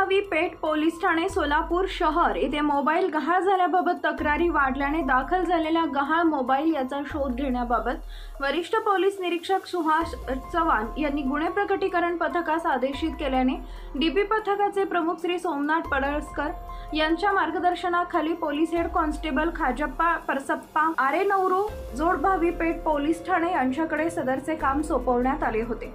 जोडभावी पेठ police Thane Solapur शहर येथे mobile गहाळ झाल्याबाबत तक्रारी वाढल्याने दाखल झालेल्या गहाळ मोबाईल याचा शोध घेण्याबाबत वरिष्ठ पोलीस निरीक्षक सुहास चव्हाण यांनी गुन्हे प्रकटीकरण पथकास आदेशित केल्याने डीपी पथकाचे प्रमुख श्री सोमनाथ पडळकर यांच्या मार्गदर्शनाखाली police head constable Khajappa परसप्पा आरेनवरू Jodbhavi पेठ पोलीस ठाणे यांच्याकडे सदरचे काम सोपवण्यात आले होते।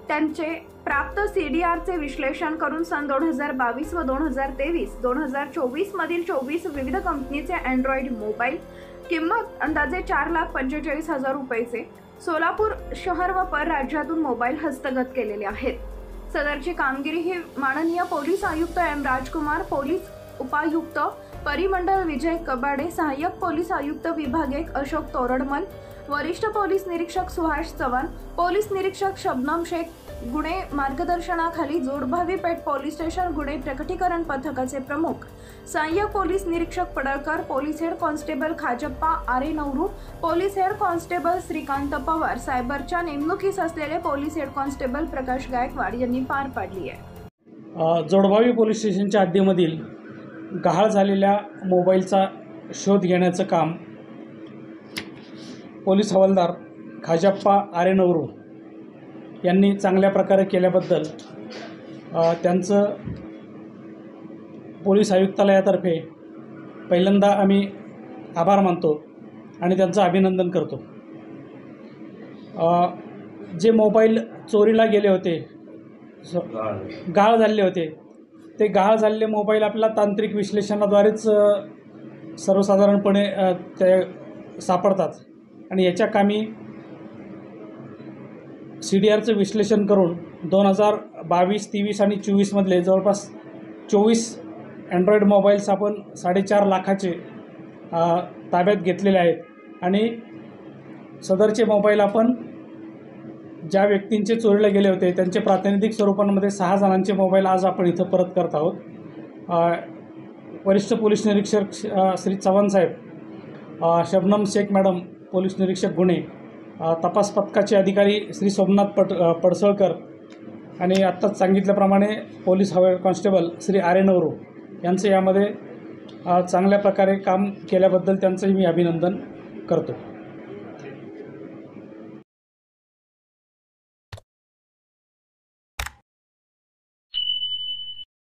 त्यांचे प्राप्त CDRचे विश्लेषण करून सन 2022 व 2023-2024 मधील 24 विविध कंपनीचे अँड्रॉइड मोबाईल किंमत अंदाजे 4,45,000 रुपयांचे सोलापूर शहर व परराज्यातून मोबाईल हस्तगत केलेले आहेत। सदरची कामगिरी ही माननीय पोलीस आयुक्त एम राजकुमार, पोलीस उपायुक्त परिमंडल विजय कबाडे, सहाय्यक पोलीस आयुक्त विभाग 1 अशोक तोरडमल, वरिष्ठ पोलीस निरीक्षक सुहास चव्हाण, पोलीस निरीक्षक शबनम शेख गुन्हे मार्गदर्शनाखाली जोडभावी पेठ पोलीस स्टेशन गुन्हे प्रकटीकरण पथकाचे प्रमुख सहाय्यक पोलीस निरीक्षक Padalkar, police head constable Khajappa Arenavaru, police head constable Shrikant Pawar, सायबरच्या नेमणुकीस असलेले police head constable Prakash Gaikwad यांनी पार पाडली आहे। जोडभावी पोलीस स्टेशनच्या हद्दीमधील गहाळ झालेल्या मोबाईलचा शोध घेण्याचं काम पोलीस हवालदार खाजप्पा आरेनवरू यांनी चांगल्या प्रकारे केल्याबद्दल त्यांचं पोलीस आयुक्तालयातर्फे पहिल्यांदा आम्ही आभार मानतो आणि त्यांचं अभिनंदन करतो। जे मोबाईल चोरीला गेले होते, गहाळ झालेले होते, ते गहाळ झालेले मोबाईल आपल्याला तांत्रिक विश्लेषणाद्वारेच सर्वसाधारणपणे ते सापडतात आणि याच्या कामी CDRचं विश्लेषण करून 2022, 23 आणि 24 मधले जवळपास 24 अँड्रॉइड मोबाईल्स आपण 4.5 लाखाचे ताब्यात घेतलेले आहेत आणि सदरचे मोबाईल आपण ज्या व्यक्तींचे चोरीला गेले होते त्यांचे प्रातिनिधिक स्वरूपांमध्ये 6 जणांचे मोबाईल आज आपण इथं परत करत आहोत। वरिष्ठ पोलीस निरीक्षक श्री चव्हाण साहेब, शबनम शेख मॅडम पोलीस निरीक्षक गुन्हे, तपास पथकाचे अधिकारी श्री सोमनाथ पडसळकर आणि आत्ताच सांगितल्याप्रमाणे पोलीस हेड कॉन्स्टेबल श्री आरेनवरू यांचे यामध्ये चांगल्या प्रकारे काम केल्याबद्दल त्यांचंही मी अभिनंदन करतो।